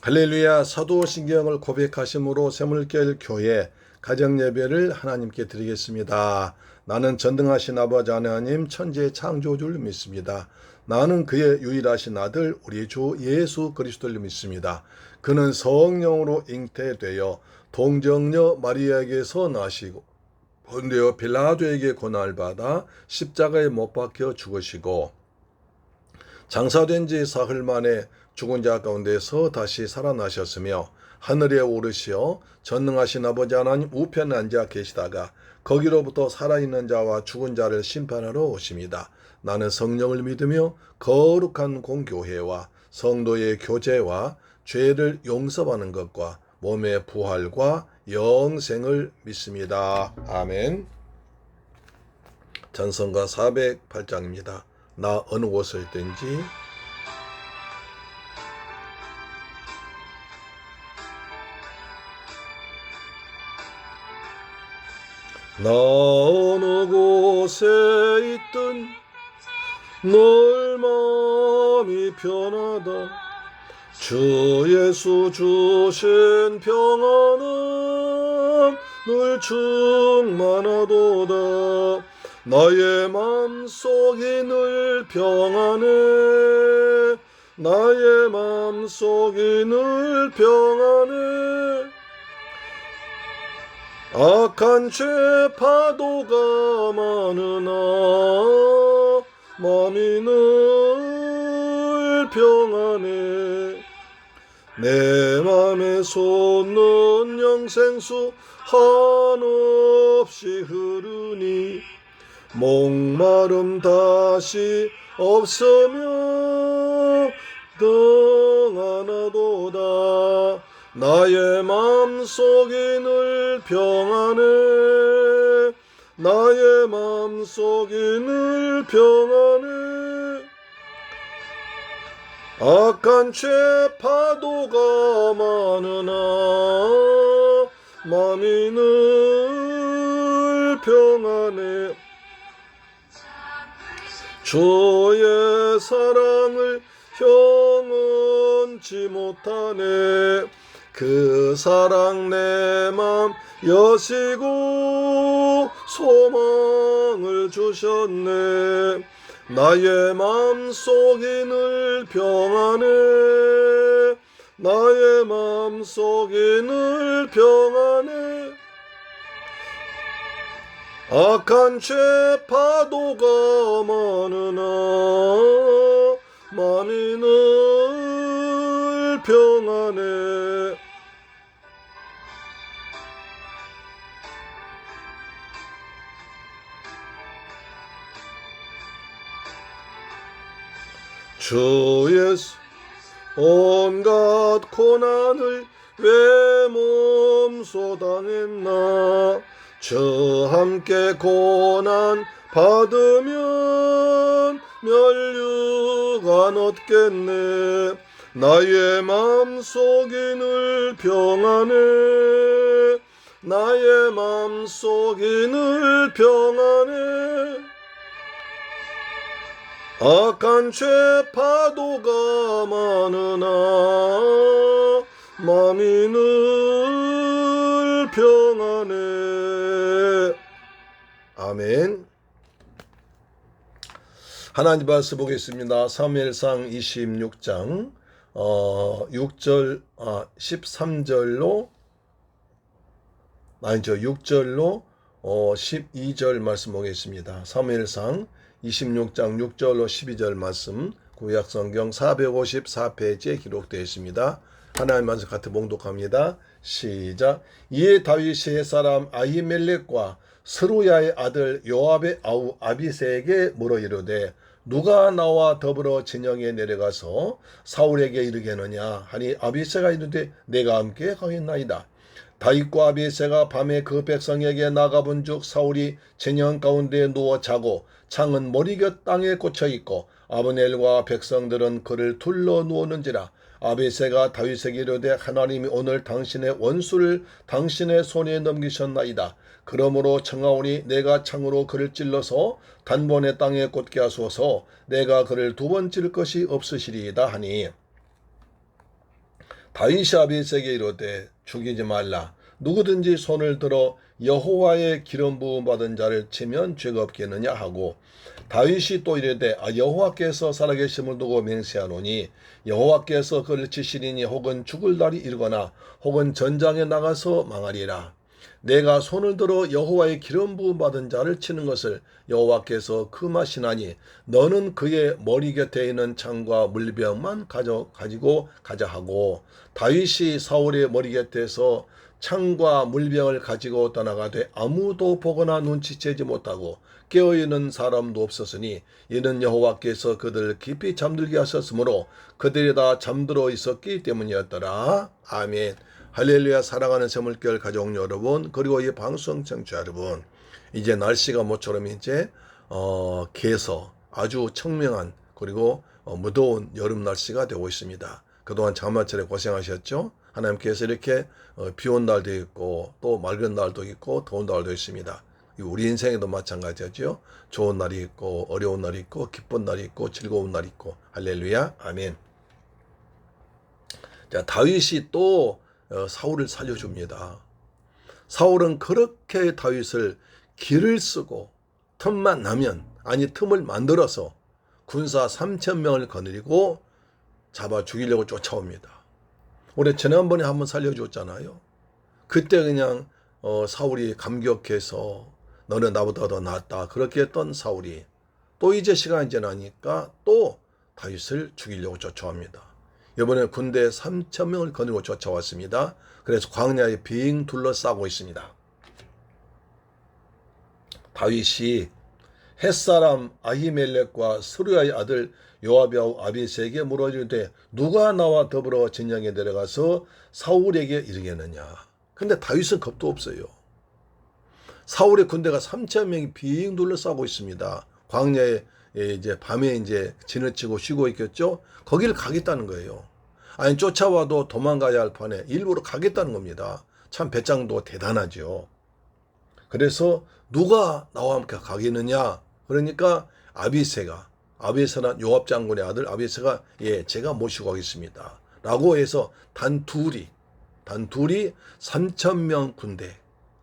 할렐루야. 사도신경을 고백하심으로 샘물결 교회 가정예배를 하나님께 드리겠습니다. 나는 전능하신 아버지 하나님 천지의 창조주를 믿습니다. 나는 그의 유일하신 아들 우리 주 예수 그리스도를 믿습니다. 그는 성령으로 잉태되어 동정녀 마리아에게서 나시고 본디오 빌라도에게 고난을 받아 십자가에 못 박혀 죽으시고 장사된 지 사흘 만에 죽은 자 가운데서 다시 살아나셨으며 하늘에 오르시어 전능하신 아버지 하나님 우편에 앉아 계시다가 거기로부터 살아있는 자와 죽은 자를 심판하러 오십니다. 나는 성령을 믿으며 거룩한 공교회와 성도의 교제와 죄를 용서받는 것과 몸의 부활과 영생을 믿습니다. 아멘. 찬송가 408장입니다. 나 어느 곳에 있든지 나 어느 곳에 있든 늘 마음이 편하다. 주 예수 주신 평안은 늘 충만하도다. 나의 맘속이 늘 평안해. 나의 맘속이 늘 평안해. 악한 죄 파도가 많으나 마음이 늘 평안해. 내 맘에 솟는 영생수 한없이 흐르니 목마름 다시 없으며 등하나도다. 나의 맘속이 늘 평안해. 나의 맘속이 늘 평안해. 악한 죄 파도가 많으나 마음이 늘 평안해. 주의 사랑을 형언치 못하네. 그 사랑 내 맘 여시고 소망을 주셨네. 나의 맘속이 늘 평안해. 나의 맘속이 늘 평안해. 악한 죄 파도가 많으나 마음이 늘 평안해. 주 예수 온갖 고난을 왜 몸소 당했나. 저 함께 고난 받으면 멸류관 얻겠네. 나의 맘속이 늘 평안해. 나의 맘속이 늘 평안해. 악한 죄 파도가 많으나 마음이 늘 평안해. 아멘. 하나님 말씀 보겠습니다. 사무엘상 26장 13절로 12절 말씀 보겠습니다. 사무엘상 26장 6절로 12절 말씀 구약성경 454페이지에 기록되어 있습니다. 하나님 말씀 같이 봉독합니다. 시작. 이에 다윗이 햇사람 아히멜렉과 스루야의 아들 요압의 아우 아비새에게 물어 이르되 누가 나와 더불어 진영에 내려가서 사울에게 이르겠느냐 하니 아비새가 이르되 내가 함께 가겠나이다. 다윗과 아비새가 밤에 그 백성에게 나가본즉 사울이 진영 가운데 누워 자고 창은 머리곁 땅에 꽂혀 있고 아브넬과 백성들은 그를 둘러 누웠는지라. 아비새가 다윗에게 이르되 하나님이 오늘 당신의 원수를 당신의 손에 넘기셨나이다. 그러므로 청하오니 내가 창으로 그를 찔러서 단번에 땅에 꽂게 하소서. 내가 그를 두 번 찔 것이 없으시리이다 하니 다윗이 아비새에게 이르되 죽이지 말라. 누구든지 손을 들어 여호와의 기름 부음 받은 자를 치면 죄가 없겠느냐 하고, 다윗이 또 이르되 여호와께서 살아계심을 두고 맹세하노니 여호와께서 그를 치시리니 혹은 죽을 날이 이르거나 혹은 전장에 나가서 망하리라. 내가 손을 들어 여호와의 기름 부음 받은 자를 치는 것을 여호와께서 금하시나니 너는 그의 머리 곁에 있는 창과 물병만 가지고 가자 하고, 다윗이 사울의 머리 곁에서 창과 물병을 가지고 떠나가되 아무도 보거나 눈치채지 못하고 깨어있는 사람도 없었으니 이는 여호와께서 그들을 깊이 잠들게 하셨으므로 그들이 다 잠들어 있었기 때문이었더라. 아멘. 할렐루야. 사랑하는 새물결 가족 여러분, 그리고 이 방송 청취자 여러분, 이제 날씨가 모처럼 이제 개서 아주 청명한 그리고 무더운 여름 날씨가 되고 있습니다. 그동안 장마철에 고생하셨죠? 하나님께서 이렇게 비온 날도 있고 또 맑은 날도 있고 더운 날도 있습니다. 우리 인생에도 마찬가지죠. 좋은 날이 있고 어려운 날이 있고 기쁜 날이 있고 즐거운 날이 있고. 할렐루야. 아멘. 자, 다윗이 또 사울을 살려줍니다. 사울은 그렇게 다윗을 길을 쓰고 틈만 나면, 아니 틈을 만들어서 군사 3,000명을 거느리고 잡아 죽이려고 쫓아옵니다. 우리 지난번에 한번 살려줬잖아요. 그때 그냥 사울이 감격해서 너는 나보다 더 낫다 그렇게 했던 사울이 또 이제 시간이 지나니까 또 다윗을 죽이려고 쫓아옵니다. 이번에 군대 3,000명을 거느리고 쫓아왔습니다. 그래서 광야에 빙 둘러싸고 있습니다. 다윗이 햇사람 아히멜렉과 스루야의 아들 요압의 아비새에게 물어 이르되 누가 나와 더불어 진영에 내려가서 사울에게 이르겠느냐. 근데 다윗은 겁도 없어요. 사울의 군대가 3,000명이 빙 둘러싸고 있습니다. 광야에 이제 밤에 이제 지나치고 쉬고 있겠죠. 거기를 가겠다는 거예요. 아니 쫓아와도 도망가야 할 판에 일부러 가겠다는 겁니다. 참 배짱도 대단하죠. 그래서 누가 나와 함께 가겠느냐. 그러니까 아비새는 요압 장군의 아들 아비새가 제가 모시고 가겠습니다 라고 해서 단 둘이 3,000명 군대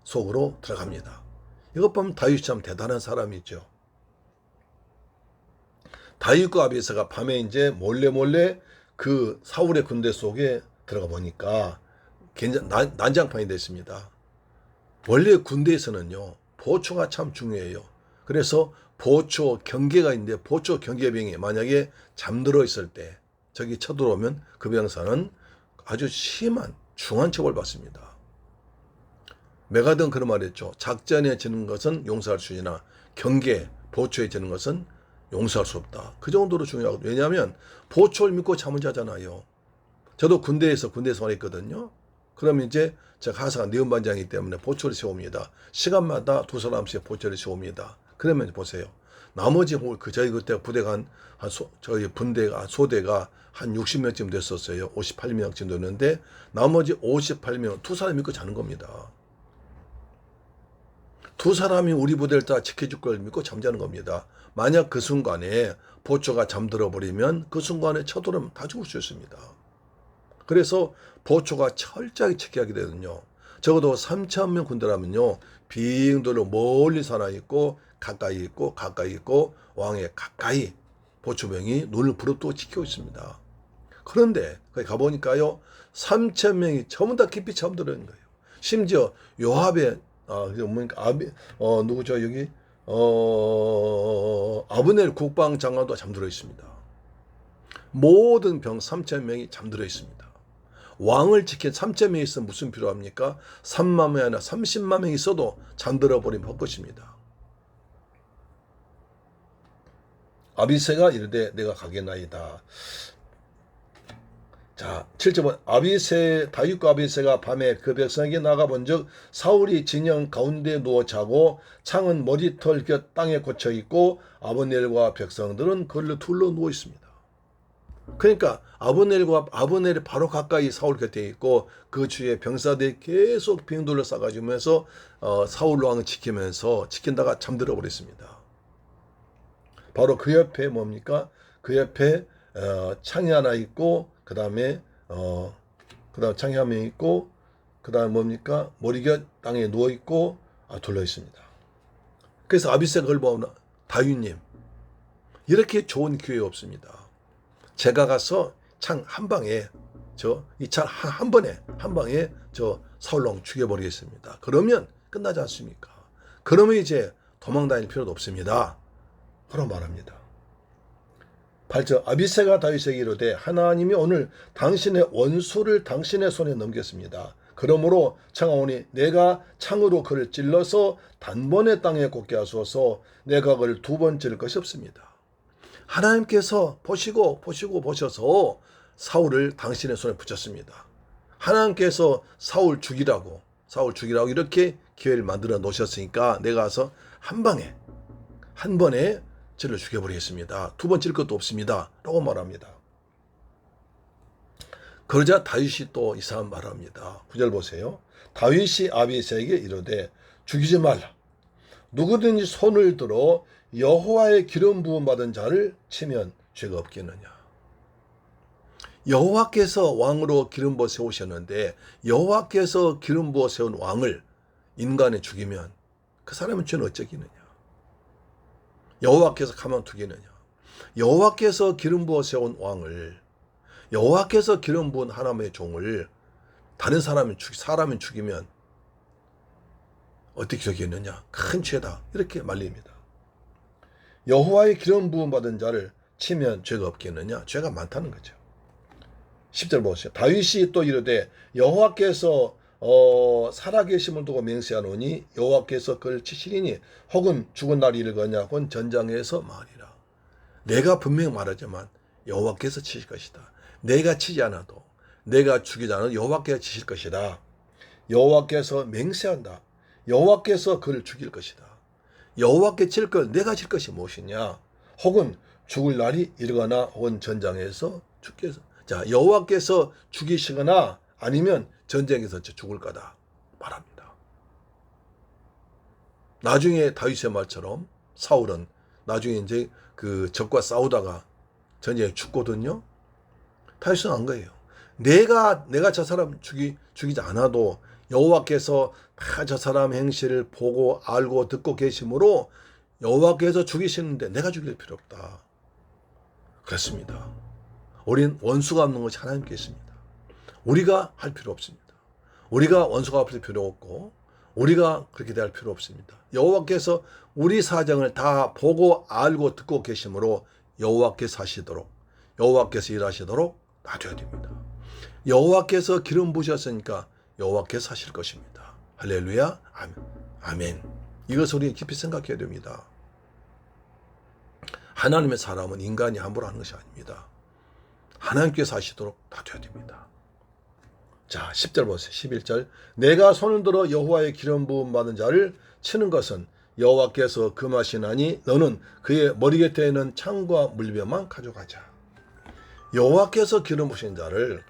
속으로 들어갑니다. 이것 보면 다윗이 참 대단한 사람이죠. 다윗과 아비새가 밤에 이제 몰래 그 사울의 군대 속에 들어가 보니까 난장판이 됐습니다. 원래 군대에서는요 보초가 참 중요해요. 그래서 보초 경계가 있는데 보초 경계병이 만약에 잠들어 있을 때 저기 쳐들어오면 그 병사는 아주 심한 중한 처벌 받습니다. 메가든 그런 말 했죠. 작전에 지는 것은 용서할 수 있으나 경계 보초에 지는 것은 용서할 수 없다. 그 정도로 중요하거든요. 왜냐하면 보초를 믿고 잠을 자잖아요. 저도 군대에서 생활했거든요. 그러면 이제 제가 항상 내음반장이기 때문에 보초를 세웁니다. 시간마다 두 사람씩 보초를 세웁니다. 그러면 보세요. 나머지 저희 그때 부대가 저희 소대가 한 60명쯤 됐었어요. 58명쯤 됐는데 나머지 58명 두 사람 믿고 자는 겁니다. 두 사람이 우리 부대를 다 지켜줄 걸 믿고 잠자는 겁니다. 만약 그 순간에 보초가 잠들어 버리면 그 순간에 쳐들어오면 다 죽을 수 있습니다. 그래서 보초가 철저하게 지켜야 되거든요. 적어도 3,000명 군대라면요. 빙 둘러 멀리 살아 있고 가까이 있고 왕의 가까이 보초병이 눈을 부릅뜨고 지키고 있습니다. 그런데 거기 가보니까요. 3,000명이 전부 다 깊이 잠들어 있는 거예요. 심지어 요압의 누구죠 여기 아브넬 국방장관도 잠들어 있습니다. 모든 병 3,000명이 잠들어 있습니다. 왕을 지킨 3,000명이 있으면 무슨 필요합니까? 3만 명이나 30만 명이 있어도 잠들어 버리면 헛것입니다. 아비새가 이르되 내가 가겠나이다. 자, 7절 다윗과 아비새가 밤에 그 백성에게 나가본즉 사울이 진영 가운데 누워 자고 창은 머리털 곁 땅에 꽂혀 있고 아브넬과 백성들은 그를 둘러 누워 있습니다. 그러니까 아브넬이 바로 가까이 사울 곁에 있고 그 주위에 병사들이 계속 빙둘러 싸가지면서 사울 왕을 지킨다가 잠들어 버렸습니다. 바로 그 옆에 뭡니까? 그 옆에 창이 하나 있고 그 다음에 그 다음 창이 한 명 있고, 그 다음 뭡니까? 머리가 땅에 누워있고, 둘러 있습니다. 그래서 아비새가 그걸 보면 다윗님, 이렇게 좋은 기회 없습니다. 제가 가서 창 한 방에, 이 창 한 번에, 한 방에 사울왕 죽여버리겠습니다. 그러면 끝나지 않습니까? 그러면 이제 도망 다닐 필요도 없습니다. 그런 말합니다. 8절 아비새가 다윗에게 이르되 하나님이 오늘 당신의 원수를 당신의 손에 넘겼습니다. 그러므로 청하오니 내가 창으로 그를 찔러서 단번에 땅에 꽂게 하소서. 내가 그를 두 번 찔 것이 없습니다. 하나님께서 보셔서 사울을 당신의 손에 붙였습니다. 하나님께서 사울 죽이라고 이렇게 기회를 만들어 놓으셨으니까 내가 가서 한 번에 찔러 죽여버리겠습니다. 두 번 찔 것도 없습니다. 라고 말합니다. 그러자 다윗이 또 이상한 말을 합니다. 9절 보세요. 다윗이 아비새에게 이르되 죽이지 말라. 누구든지 손을 들어 여호와의 기름 부음 받은 자를 치면 죄가 없겠느냐. 여호와께서 왕으로 기름 부어 세우셨는데 여호와께서 기름 부어 세운 왕을 인간이 죽이면 그 사람은 죄는 어쩌겠느냐. 여호와께서 가만두겠느냐. 여호와께서 기름 부어 세운 왕을, 여호와께서 기름 부은 하나님의 종을 다른 사람이 죽이면 어떻게 되겠느냐. 큰 죄다. 이렇게 말립니다. 여호와의 기름 부음 받은 자를 치면 죄가 없겠느냐. 죄가 많다는 거죠. 10절 보세요. 다윗이 또 이르되 여호와께서 살아계심을 두고 맹세하노니 여호와께서 그를 치시리니 혹은 죽은 날이 이르거냐. 그건 전장에서 말이라. 내가 분명히 말하지만 여호와께서 치실 것이다. 내가 치지 않아도, 내가 죽이지 않아도 여호와께서 치실 것이다. 여호와께서 맹세한다. 여호와께서 그를 죽일 것이다. 여호와께 칠 것, 내가 칠 것이 무엇이냐. 혹은 죽을 날이 이르거나 혹은 전장에서 죽겠어. 자, 여호와께서 죽이시거나 아니면 전쟁에서 죽을 거다 말합니다. 나중에 다윗의 말처럼 사울은 나중에 이제 그 적과 싸우다가 전쟁에 죽거든요. 다윗은 안 거예요. 내가 저 사람 죽이지 않아도 여호와께서 다 저 사람 행실을 보고 알고 듣고 계시므로 여호와께서 죽이시는데 내가 죽일 필요 없다. 그렇습니다. 우린 원수가 없는 것이 하나님께 있습니다. 우리가 할 필요 없습니다. 우리가 원수가 없을 필요 없고 우리가 그렇게 대할 필요 없습니다. 여호와께서 우리 사정을 다 보고 알고 듣고 계시므로 여호와께서 하시도록, 여호와께서 일하시도록 놔둬야 됩니다. 여호와께서 기름 부으셨으니까 여호와께서 하실 것입니다. 할렐루야. 아멘. 이것을 우리 깊이 생각해야 됩니다. 하나님의 사람은 인간이 함부로 하는 것이 아닙니다. 하나님께서 하시도록 놔둬야 됩니다. 자, 10절 보세요. 11절. 내가 손을 들어 여호와의 기름 부음 받은 자를 치는 것은 여호와께서 금하시나니 너는 그의 머리 곁에 있는 창과 물병만 가져가자. 여호와께서 기름 부으신 자를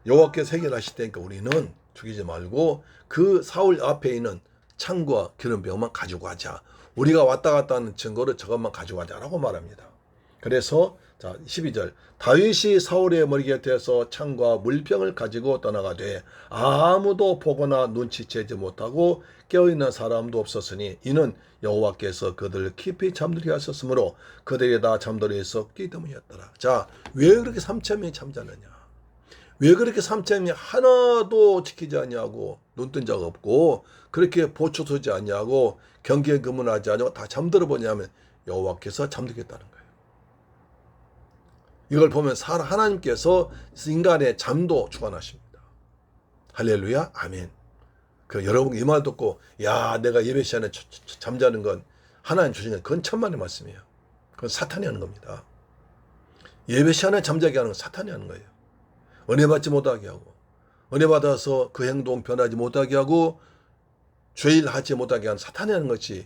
여호와께서 해결하실 테니까 우리는 죽이지 말고 그 사울 앞에 있는 창과 기름병만 가지고 가자. 우리가 왔다 갔다 하는 증거를 저것만 가지고 가자라고 말합니다. 그래서 자 12절 다윗이 사울의 머리 곁에서 창과 물병을 가지고 떠나가되 아무도 보거나 눈치채지 못하고 깨어있는 사람도 없었으니 이는 여호와께서 그들을 깊이 잠들게 하셨으므로 그들이 다 잠들어 있었기 때문이었더라. 자, 왜 그렇게 3,000명이 잠자느냐? 왜 그렇게 3,000명이 하나도 지키지 않냐고, 눈뜬 자가 없고 그렇게 보초 서지 않냐고, 경계 근무하지 않냐고 다 잠들어 보냐면 여호와께서 잠들게 했다는 거예요. 이걸 보면 하나님께서 인간의 잠도 주관하십니다. 할렐루야. 아멘. 여러분 이 말 듣고 야 내가 예배 시간에 잠자는 건 하나님 주신 건 그건 천만의 말씀이에요. 그건 사탄이 하는 겁니다. 예배 시간에 잠자게 하는 건 사탄이 하는 거예요. 은혜 받지 못하게 하고 은혜 받아서 그 행동 변하지 못하게 하고 죄일 하지 못하게 하는 사탄이 하는 것이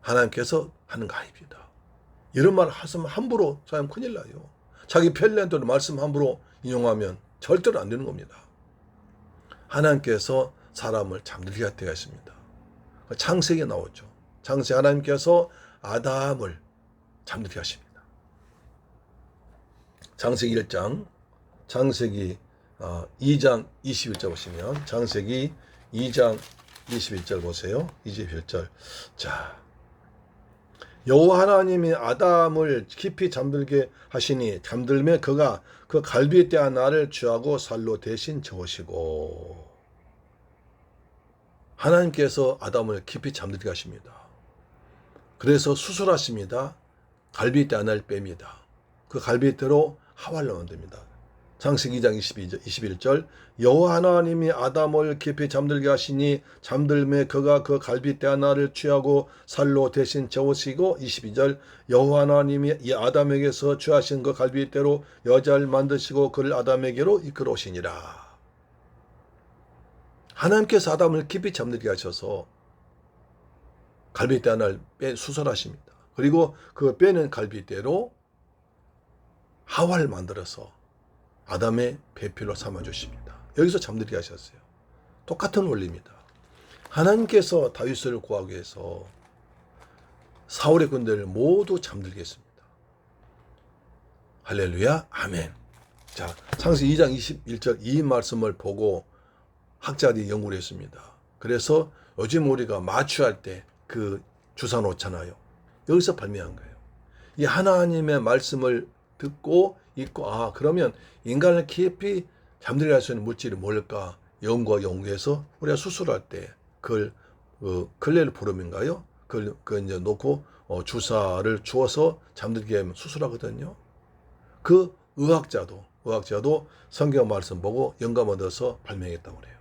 하나님께서 하는 거 아닙니다. 이런 말 하시면 함부로 사람 큰일 나요. 자기 편리한 대로 말씀 함부로 인용하면 절대로 안 되는 겁니다. 하나님께서 사람을 잠들게 할 때가 있습니다. 창세기에 나오죠. 창세 하나님께서 아담을 잠들게 하십니다. 창세기 1장, 창세기 2장 21절 보시면 창세기 2장 21절 보세요. 21절. 자, 여호와 하나님이 아담을 깊이 잠들게 하시니 잠들매 그가 그 갈빗대한 나를 취하고 살로 대신 저으시고. 하나님께서 아담을 깊이 잠들게 하십니다. 그래서 수술하십니다. 갈빗대 하나를 뺍니다. 그 갈빗대로 하와를 만듭니다. 창세기 2장 21절 여호와 하나님이 아담을 깊이 잠들게 하시니 잠들매 그가 그 갈빗대 하나를 취하고 살로 대신 저으시고 22절 여호와 하나님이 이 아담에게서 취하신 그 갈빗대로 여자를 만드시고 그를 아담에게로 이끌어 오시니라. 하나님께서 아담을 깊이 잠들게 하셔서 갈빗대 하나를 수술하십니다. 그리고 그 빼는 갈빗대로 하와를 만들어서 아담의 배필로 삼아주십니다. 여기서 잠들게 하셨어요. 똑같은 원리입니다. 하나님께서 다윗을 구하기 위해서 사울의 군대를 모두 잠들게 했습니다. 할렐루야, 아멘. 자, 창세기 2장 21절 이 말씀을 보고 학자들이 연구를 했습니다. 그래서 요즘 우리가 마취할 때 그 주사 놓잖아요. 여기서 발명한 거예요. 이 하나님의 말씀을 듣고 있고 그러면 인간을 깊이 잠들게 할 수 있는 물질이 뭘까? 연구해서 우리가 수술할 때 그걸 클레르 포름인가요? 그걸 이제 놓고 주사를 주어서 잠들게 하면 수술하거든요. 그 의학자도 성경 말씀 보고 영감 얻어서 발명했다고 그래요.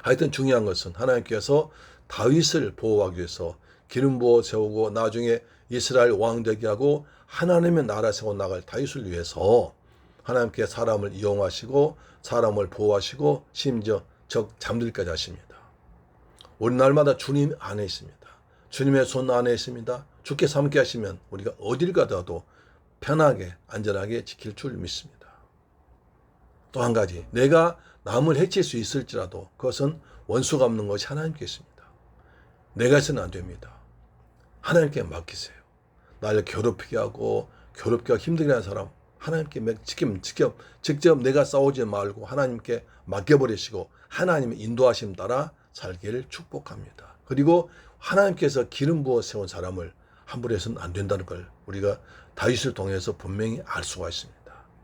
하여튼 중요한 것은 하나님께서 다윗을 보호하기 위해서 기름 부어 세우고 나중에 이스라엘 왕 되게 하고 하나님의 나라 세워 나갈 다윗을 위해서 하나님께 사람을 이용하시고 사람을 보호하시고 심지어 잠들까지 하십니다. 우리 날마다 주님 안에 있습니다. 주님의 손 안에 있습니다. 주께 삼게 하시면 우리가 어딜 가더라도 편하게 안전하게 지킬 줄 믿습니다. 또 한 가지, 내가 남을 해칠 수 있을지라도 그것은 원수가 없는 것이 하나님께 있습니다. 내가 해서는 안 됩니다. 하나님께 맡기세요. 나를 괴롭히게 하고 힘들게 하는 사람 하나님께 직접 내가 싸우지 말고 하나님께 맡겨버리시고 하나님의 인도하심 따라 살기를 축복합니다. 그리고 하나님께서 기름 부어 세운 사람을 함부로 해서는 안 된다는 걸 우리가 다윗을 통해서 분명히 알 수가 있습니다.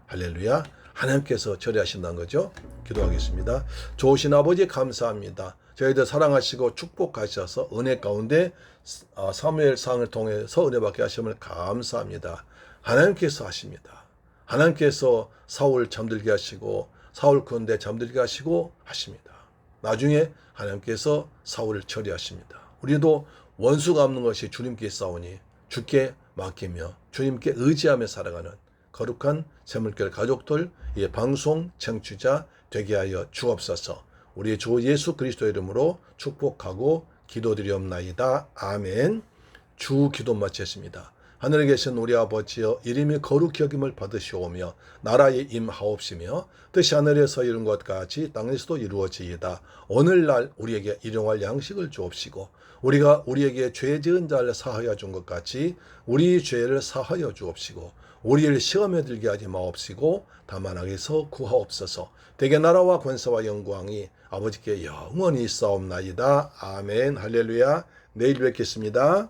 할렐루야. 하나님께서 처리하신다는 거죠. 기도하겠습니다. 좋으신 아버지 감사합니다. 저희들 사랑하시고 축복하셔서 은혜 가운데 사무엘상을 통해서 은혜 받게 하심을 감사합니다. 하나님께서 하십니다. 하나님께서 사울 잠들게 하시고 사울 군대 잠들게 하시고 하십니다. 나중에 하나님께서 사울을 처리하십니다. 우리도 원수가 없는 것이 주님께 싸우니 주께 맡기며 주님께 의지하며 살아가는 거룩한 샘물교회 가족들, 이 방송 청취자 되게 하여 주옵소서. 우리 주 예수 그리스도 이름으로 축복하고 기도드리옵나이다. 아멘. 주 기도 마쳤습니다. 하늘에 계신 우리 아버지여, 이름이 거룩히 여김을 받으시오며 나라에 임하옵시며 뜻이 하늘에서 이룬 것 같이 땅에서도 이루어지이다. 오늘날 우리에게 일용할 양식을 주옵시고 우리가 우리에게 죄 지은 자를 사하여 준 것 같이 우리 죄를 사하여 주옵시고 우리를 시험에 들게 하지 마옵시고 다만 악에서 구하옵소서. 대개 나라와 권세와 영광이 아버지께 영원히 있사옵나이다. 아멘. 할렐루야. 내일 뵙겠습니다.